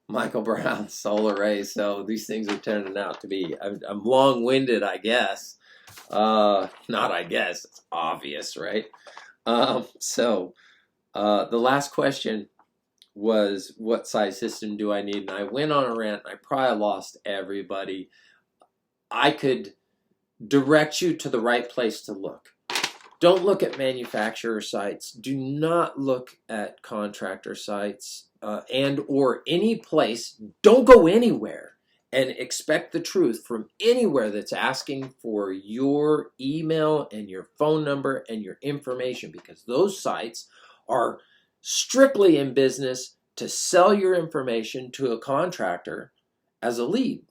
Michael Brown, solar rays. So these things are turning out to be. I'm long-winded, I guess. Not I guess. It's obvious, right? The last question was, what size system do I need? And I went on a rant. I probably lost everybody. I could direct you to the right place to look. Don't look at manufacturer sites. Do not look at contractor sites and or any place. Don't go anywhere and expect the truth from anywhere that's asking for your email and your phone number and your information, because those sites are strictly in business to sell your information to a contractor as a lead.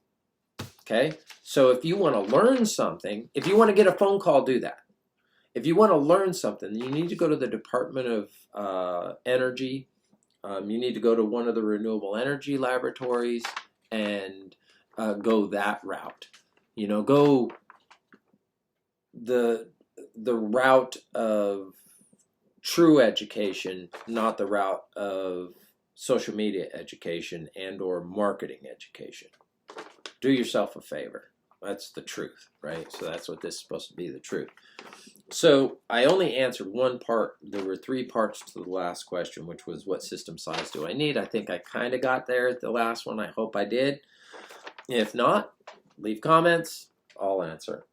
Okay? So if you want to learn something, if you want to get a phone call, do that. If you want to learn something, you need to go to the Department of Energy. You need to go to one of the renewable energy laboratories and go that route. You know, go the route of true education, not the route of social media education and or marketing education. Do yourself a favor. That's the truth, right? So that's what this is supposed to be, the truth. So I only answered one part. There were 3 parts to the last question, which was, what system size do I need? I think I kind of got there at the last one. I hope I did. If not, leave comments. I'll answer.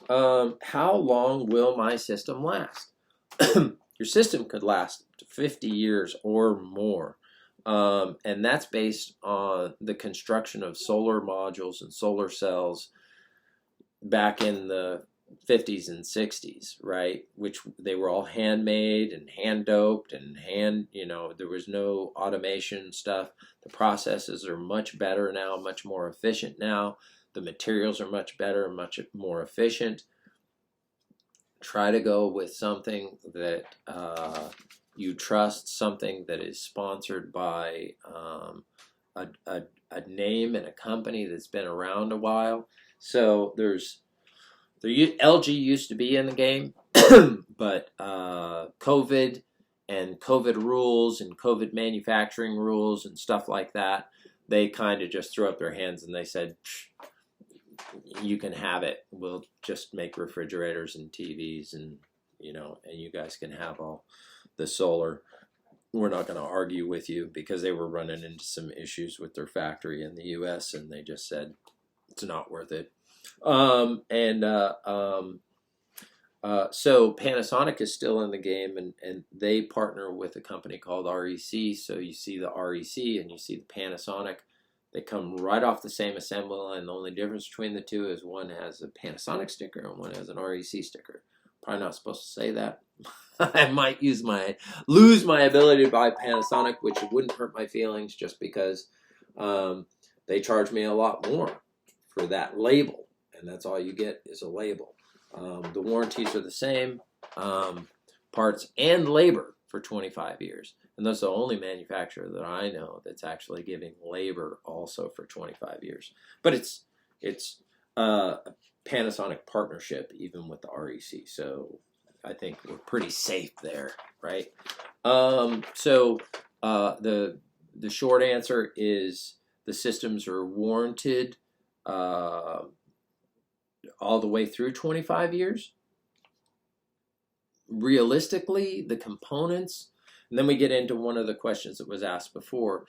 How long will my system last? Your system could last 50 years or more. And that's based on the construction of solar modules and solar cells back in the 50s and 60s, right? Which they were all handmade and hand doped and there was no automation stuff. The processes are much better now, much more efficient now. The materials are much better, much more efficient. Try to go with something that you trust, something that is sponsored by a name and a company that's been around a while. So LG used to be in the game, but COVID and COVID rules and COVID manufacturing rules and stuff like that, they kind of just threw up their hands and they said, you can have it. We'll just make refrigerators and TVs and you guys can have all the solar. We're not going to argue with you, because they were running into some issues with their factory in the US and they just said it's not worth it. So Panasonic is still in the game, and they partner with a company called REC. So you see the REC and you see the Panasonic. They come right off the same assembly line. The only difference between the two is one has a Panasonic sticker and one has an REC sticker. Probably not supposed to say that. I might lose my ability to buy Panasonic, which wouldn't hurt my feelings, just because they charge me a lot more for that label, and that's all you get is a label. The warranties are the same, parts and labor for 25 years. And that's the only manufacturer that I know that's actually giving labor also for 25 years. But it's a Panasonic partnership, even with the REC. So I think we're pretty safe there, right? The short answer is the systems are warranted all the way through 25 years. Realistically, the components. And then we get into one of the questions that was asked before,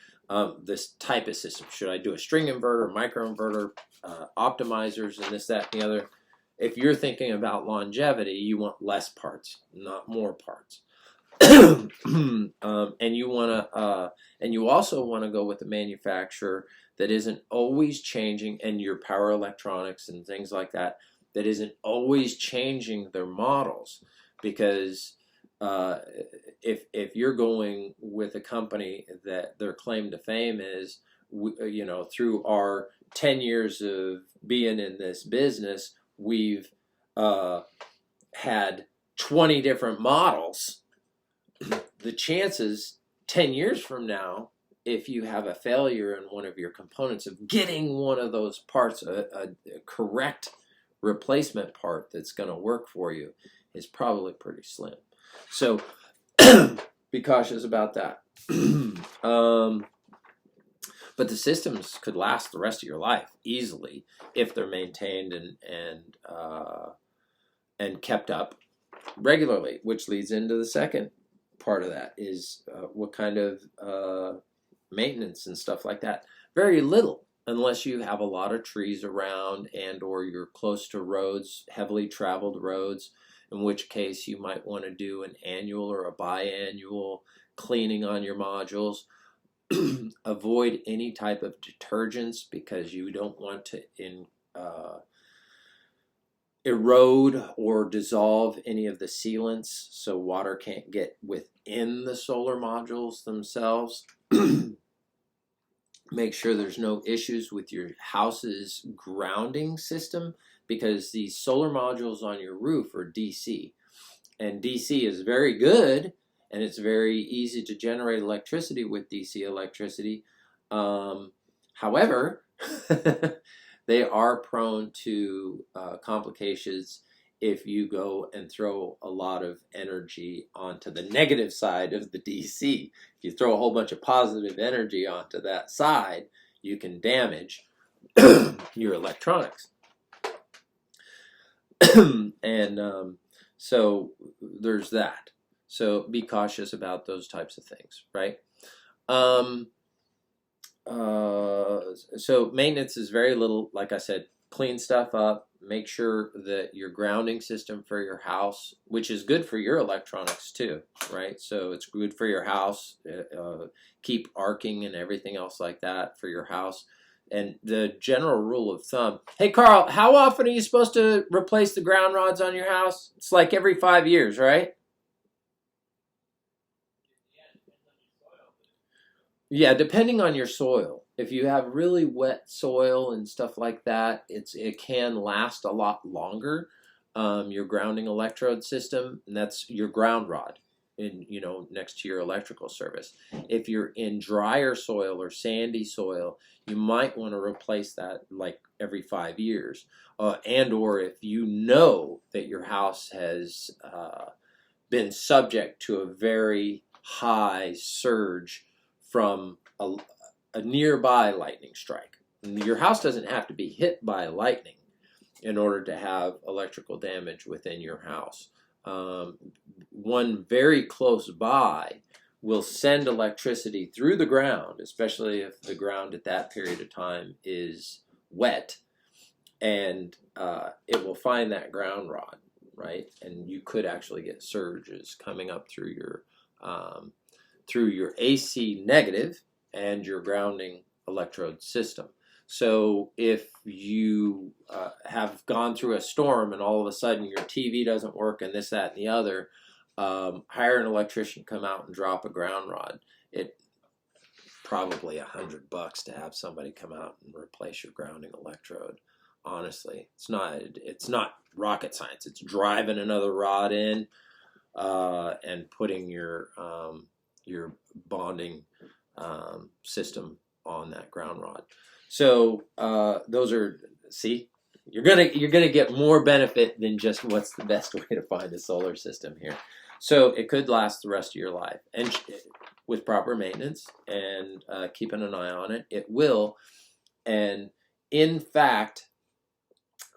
this type of system. Should I do a string inverter, microinverter, optimizers, and this, that, and the other? If you're thinking about longevity, you want less parts, not more parts. And you also want to go with a manufacturer that isn't always changing, and your power electronics and things like that, that isn't always changing their models. Because if you're going with a company that their claim to fame is, through our 10 years of being in this business, we've had 20 different models, the chances 10 years from now, if you have a failure in one of your components, of getting one of those parts, a correct replacement part that's going to work for you, is probably pretty slim. So be cautious about that. But the systems could last the rest of your life easily if they're maintained and kept up regularly, which leads into the second part of that is what kind of maintenance and stuff like that. Very little, unless you have a lot of trees around and or you're close to roads, heavily traveled roads, in which case you might want to do an annual or a biannual cleaning on your modules. Avoid any type of detergents because you don't want to erode or dissolve any of the sealants so water can't get within the solar modules themselves. Make sure there's no issues with your house's grounding system because these solar modules on your roof are DC. And DC is very good and it's very easy to generate electricity with DC electricity. However, they are prone to complications if you go and throw a lot of energy onto the negative side of the DC. If you throw a whole bunch of positive energy onto that side, you can damage your electronics. And so there's that. So be cautious about those types of things, right? So maintenance is very little. Like I said, clean stuff up. Make sure that your grounding system for your house, which is good for your electronics too, right? So it's good for your house. Keep arcing and everything else like that for your house. And the general rule of thumb, hey Carl, how often are you supposed to replace the ground rods on your house? It's like every 5 years, right? Yeah, depending on your soil. If you have really wet soil and stuff like that, it can last a lot longer. Your grounding electrode system, and that's your ground rod, next to your electrical service. If you're in drier soil or sandy soil, you might want to replace that like every 5 years, and or if you know that your house has been subject to a very high surge from a nearby lightning strike. Your house doesn't have to be hit by lightning in order to have electrical damage within your house. One very close by will send electricity through the ground, especially if the ground at that period of time is wet, and it will find that ground rod, right? And you could actually get surges coming up through your AC negative and your grounding electrode system. So if you have gone through a storm and all of a sudden your TV doesn't work and this, that, and the other, hire an electrician, come out and drop a ground rod. It probably $100 to have somebody come out and replace your grounding electrode. Honestly, it's not rocket science. It's driving another rod in and putting your bonding system on that ground rod. So those are, see, you're gonna get more benefit than just what's the best way to find a solar system here. So it could last the rest of your life, and with proper maintenance and keeping an eye on it, it will. And in fact,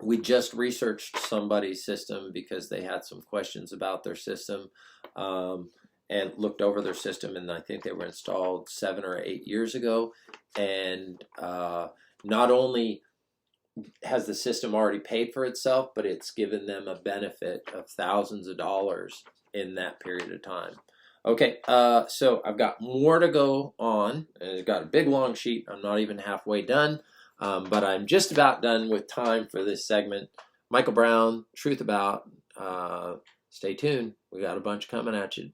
we just researched somebody's system because they had some questions about their system. And looked over their system, and I think they were installed 7 or 8 years ago. And not only has the system already paid for itself, but it's given them a benefit of thousands of dollars in that period of time. Okay, so I've got more to go on. I've got a big long sheet. I'm not even halfway done, but I'm just about done with time for this segment. Michael Brown, Truth About. Stay tuned. We got a bunch coming at you.